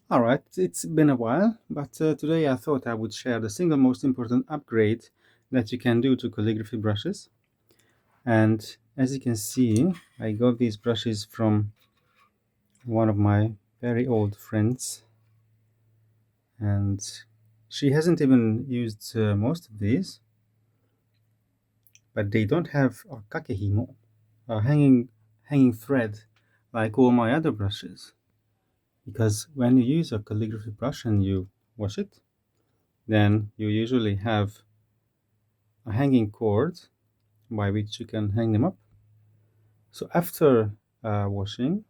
Alright, it's been a while, but today I thought I would share the single most important upgrade that you can do to calligraphy brushes. And as you can see, I got these brushes from one of my very old friends, and she hasn't even used most of these, but they don't have a kakehimo, a hanging thread, like all my other brushes. Because when you use a calligraphy brush and you wash it, then you usually have a hanging cord by which you can hang them up. So after washing,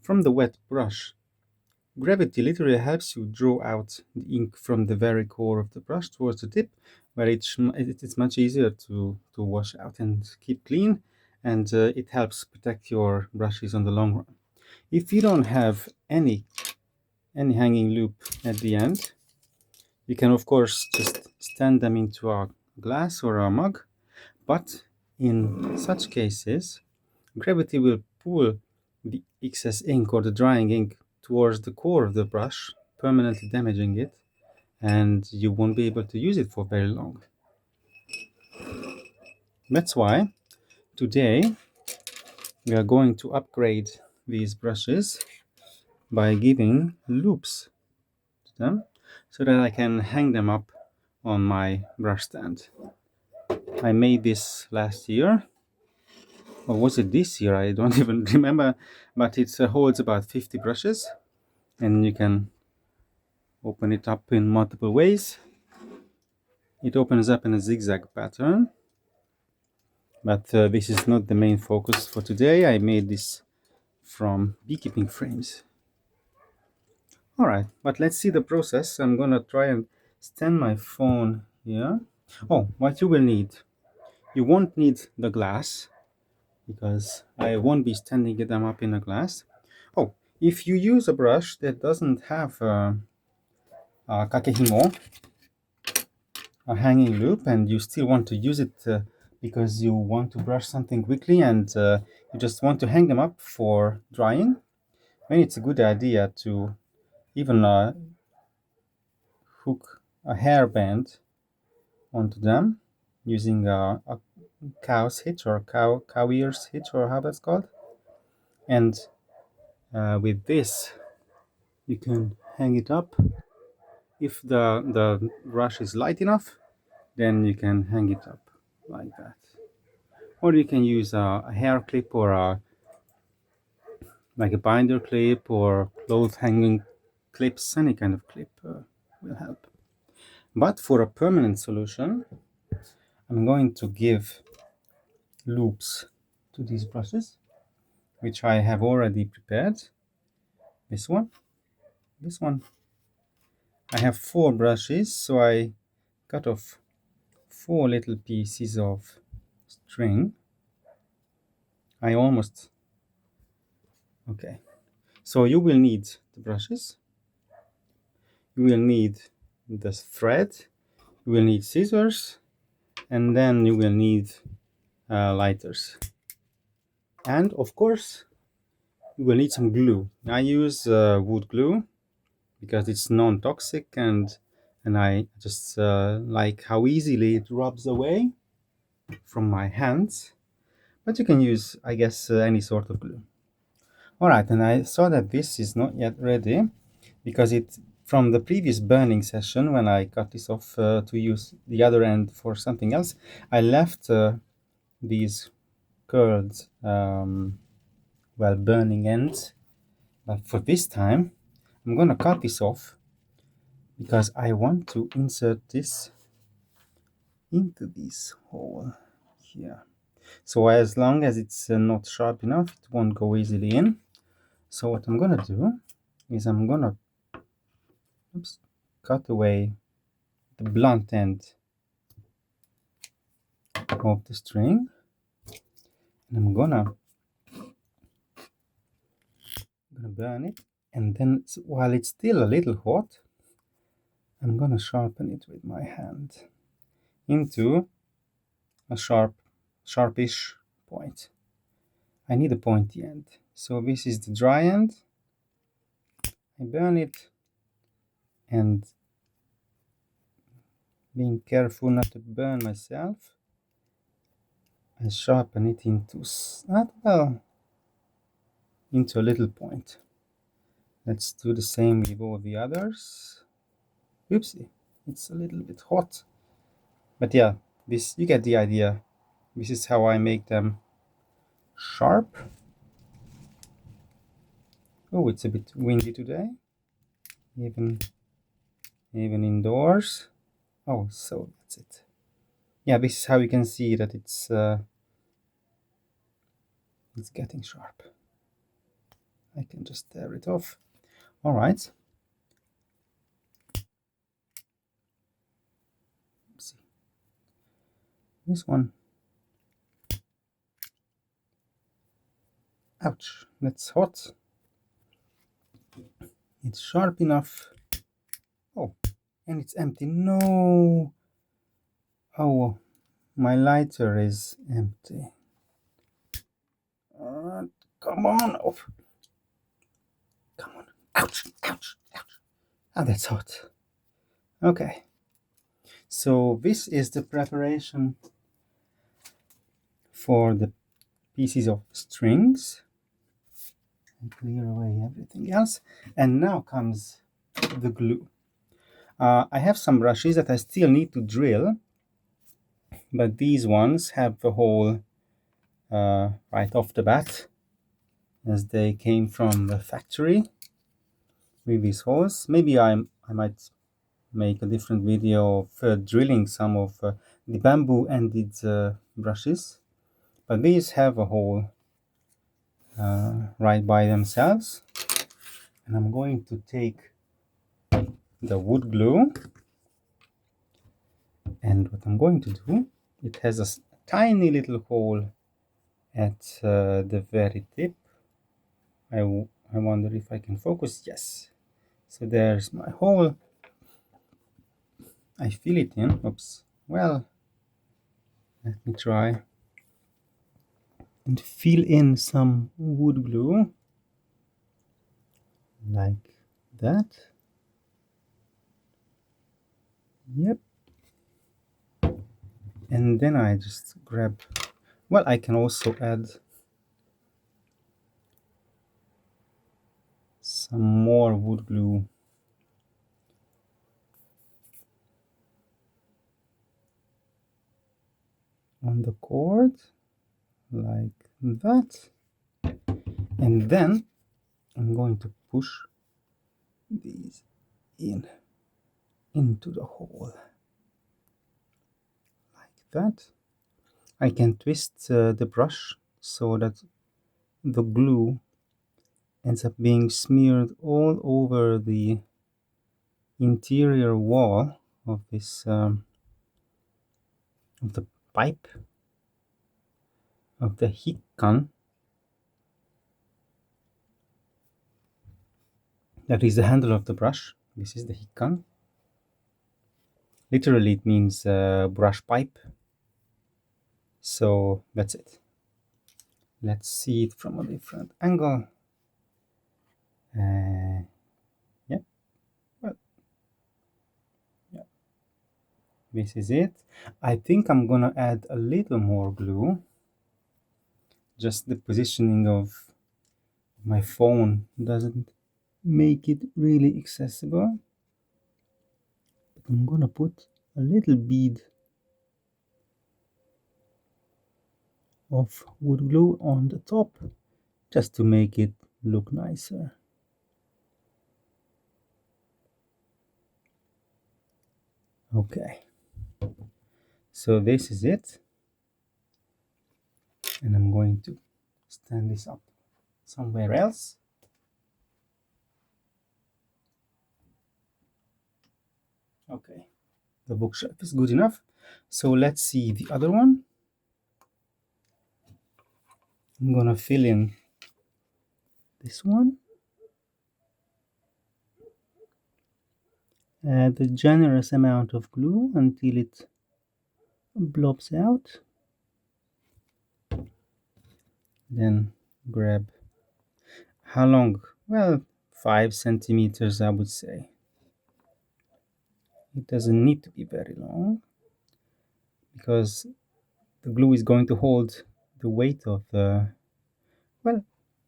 from the wet brush, gravity literally helps you draw out the ink from the very core of the brush towards the tip, where it's much easier to wash out and keep clean, and it helps protect your brushes on the long run. If you don't have any hanging loop at the end, you can of course just stand them into a glass or a mug, but in such cases, gravity will pull the excess ink or the drying ink towards the core of the brush, permanently damaging it, and you won't be able to use it for very long. That's why today we are going to upgrade these brushes by giving loops to them so that I can hang them up on my brush stand. I made this last year, or was it this year? I don't even remember, but it holds about 50 brushes, and you can open it up in multiple ways. It opens up in a zigzag pattern, but this is not the main focus for today. I made this from beekeeping frames. Alright, but let's see the process. I'm gonna try and stand my phone here. Oh, what you will need. You won't need the glass, because I won't be standing them up in a glass. Oh, if you use a brush that doesn't have a kakehimo, a hanging loop, and you still want to use it because you want to brush something quickly and you just want to hang them up for drying, then it's a good idea to even hook a hairband onto them using a cow's hitch or cow ears hitch, or how that's called. And with this you can hang it up. If the brush is light enough, then you can hang it up like that. Or you can use a hair clip or like a binder clip or clothes hanging clips. Any kind of clip will help. But for a permanent solution, I'm going to give loops to these brushes, which I have already prepared. This one, this one. I have 4 brushes, so I cut off 4 little pieces of string. I almost... Okay. So you will need the brushes, you will need the thread, you will need scissors, and then you will need lighters. And of course, you will need some glue. I use wood glue because it's non-toxic, and I just like how easily it rubs away from my hands. But you can use, I guess, any sort of glue. Alright, and I saw that this is not yet ready because it, from the previous burning session when I cut this off to use the other end for something else, I left these curled burning ends. But for this time I'm gonna cut this off because I want to insert this into this hole here. So as long as it's not sharp enough, it won't go easily in. So what I'm gonna do is I'm gonna cut away the blunt end of the string, and I'm gonna burn it, and then while it's still a little hot, I'm gonna sharpen it with my hand into a sharpish point. I need a pointy end. So this is the dry end. I burn it, and being careful not to burn myself, I sharpen it into into a little point. Let's do the same with all the others. Oopsie, it's a little bit hot. But yeah, this, you get the idea. This is how I make them sharp. Oh, it's a bit windy today, even indoors. Oh, so that's it. Yeah, this is how you can see that it's getting sharp. I can just tear it off. All right. See this one. Ouch, that's hot. It's sharp enough. Oh, and it's empty. No. Oh, my lighter is empty. Come on. Oh. Come on. Ouch, ouch, ouch. Ah, that's hot. Okay. So this is the preparation for the pieces of strings. And clear away everything else. And now comes the glue. I have some brushes that I still need to drill, but these ones have the hole right off the bat, as they came from the factory with these holes. Maybe I might make a different video of drilling some of the bamboo-ended brushes, but these have a hole right by themselves. And I'm going to take the wood glue, and what I'm going to do, it has a tiny little hole at the very tip. I wonder if I can focus. Yes. So there's my hole. I fill it in. Oops. Well, let me try and fill in some wood glue like that. Yep. And then I just grab, well, I can also add some more wood glue. On the cord like that, and then I'm going to push these into the hole like that. I can twist the brush so that the glue ends up being smeared all over the interior wall of this of the pipe of the heat gun. That is the handle of the brush. This is the heat gun. Literally, it means brush pipe. So that's it. Let's see it from a different angle. Yeah, well, yeah, this is it. I think I'm gonna add a little more glue. Just the positioning of my phone doesn't make it really accessible. But I'm gonna put a little bead of wood glue on the top just to make it look nicer. Okay, so this is it, and I'm going to stand this up somewhere else. Okay, the bookshelf is good enough. So let's see the other one. I'm gonna fill in this one. Add a generous amount of glue until it blobs out. Then grab, how long? Well, 5 centimeters, I would say. It doesn't need to be very long because the glue is going to hold the weight of the, well,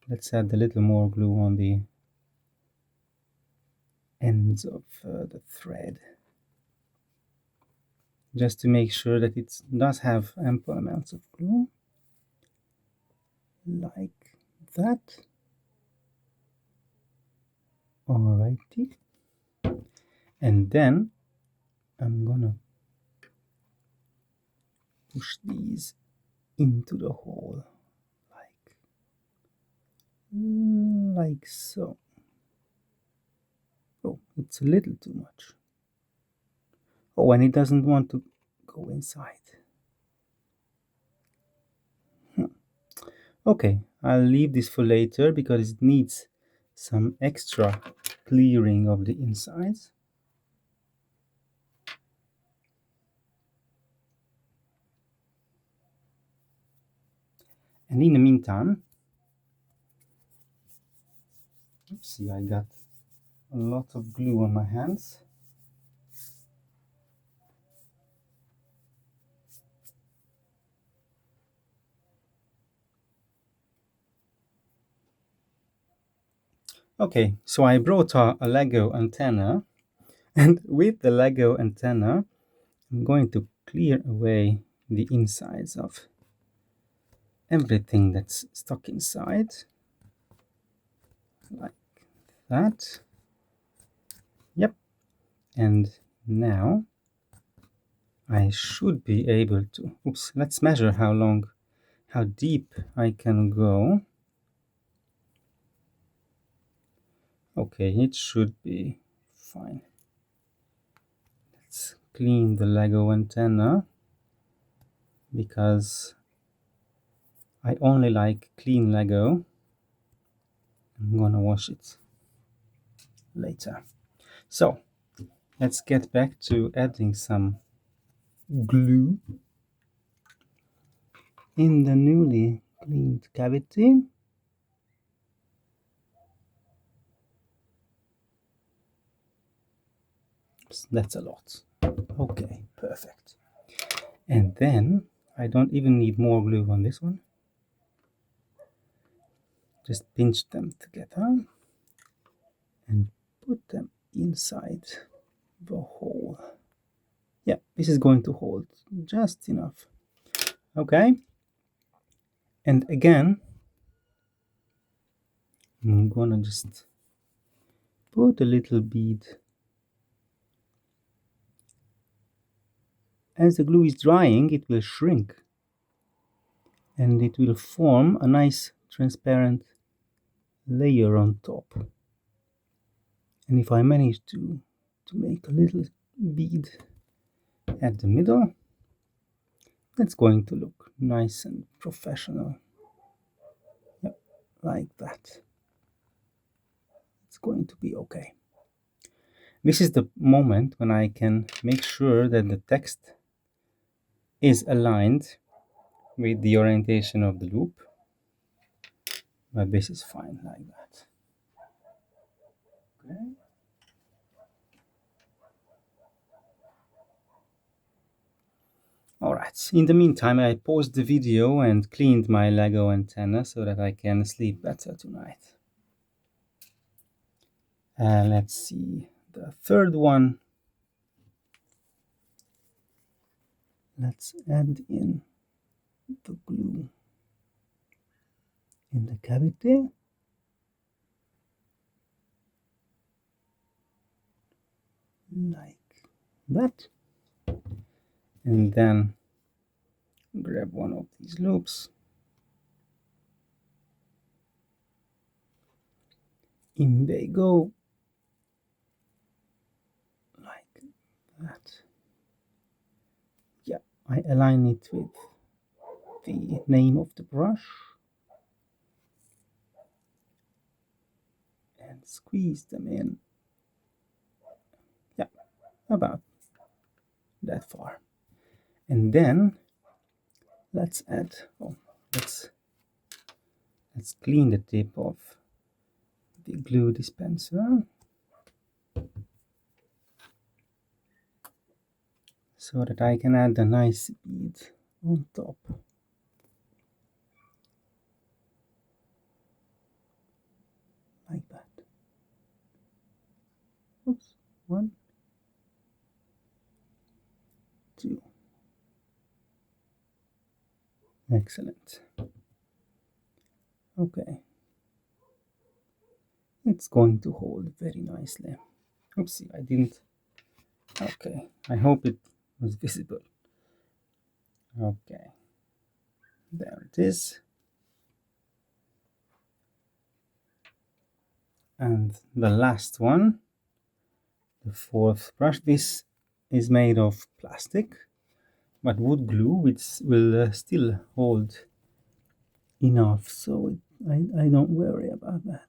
let's add a little more glue on the ends of the thread, just to make sure that it does have ample amounts of glue, like that. Alrighty. And then I'm gonna push these into the hole, like so. Oh, it's a little too much. Oh, and it doesn't want to go inside. Okay, I'll leave this for later because it needs some extra clearing of the insides. And in the meantime, oopsie, I got a lot of glue on my hands. Okay, so I brought a Lego antenna, and with the Lego antenna, I'm going to clear away the insides of everything that's stuck inside, like that. Yep. And now I should be able to, oops, let's measure how deep I can go. Okay, it should be fine. Let's clean the Lego antenna because I only like clean Lego. I'm gonna wash it later. So let's get back to adding some glue in the newly cleaned cavity. That's a lot. Okay, perfect. And then I don't even need more glue on this one. Just pinch them together and put them inside the hole. Yeah, this is going to hold just enough. Okay. And again, I'm gonna just put a little bead. As the glue is drying, it will shrink and it will form a nice transparent layer on top. And if I manage to make a little bead at the middle, that's going to look nice and professional. Yep, like that. It's going to be okay. This is the moment when I can make sure that the text is aligned with the orientation of the loop. But this is fine like that. Okay. Alright, in the meantime I paused the video and cleaned my Lego antenna so that I can sleep better tonight. Let's see, the third one. Let's add in the glue in the cavity. Like that. And then grab one of these loops. In they go. Like that. Yeah, I align it with the name of the brush. And squeeze them in. Yeah, about that far. And then let's clean the tip of the glue dispenser so that I can add a nice bead on top. Like that. Oops. 1, 2. Excellent. Okay. It's going to hold very nicely. Oopsie, I didn't. Okay, I hope it was visible. Okay, there it is. And the last one, the fourth brush. This is made of plastic, but wood glue, which will still hold enough, so I don't worry about that.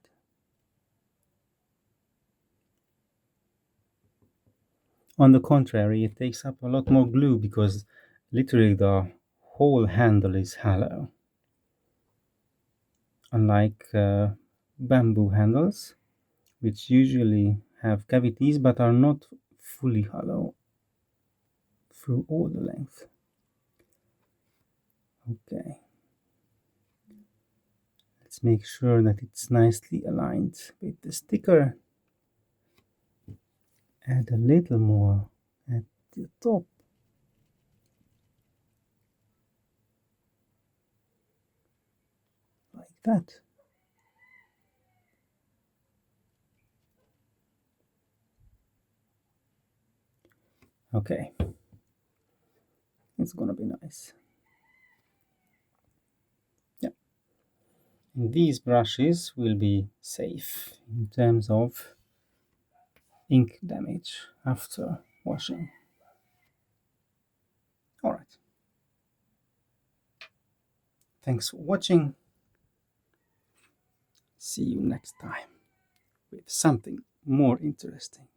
On the contrary, it takes up a lot more glue because literally the whole handle is hollow. Unlike bamboo handles, which usually have cavities but are not fully hollow through all the length. Okay. Let's make sure that it's nicely aligned with the sticker. Add a little more at the top. Like that. Okay. It's gonna be nice. Yeah. And these brushes will be safe in terms of ink damage after washing. Alright. Thanks for watching. See you next time with something more interesting.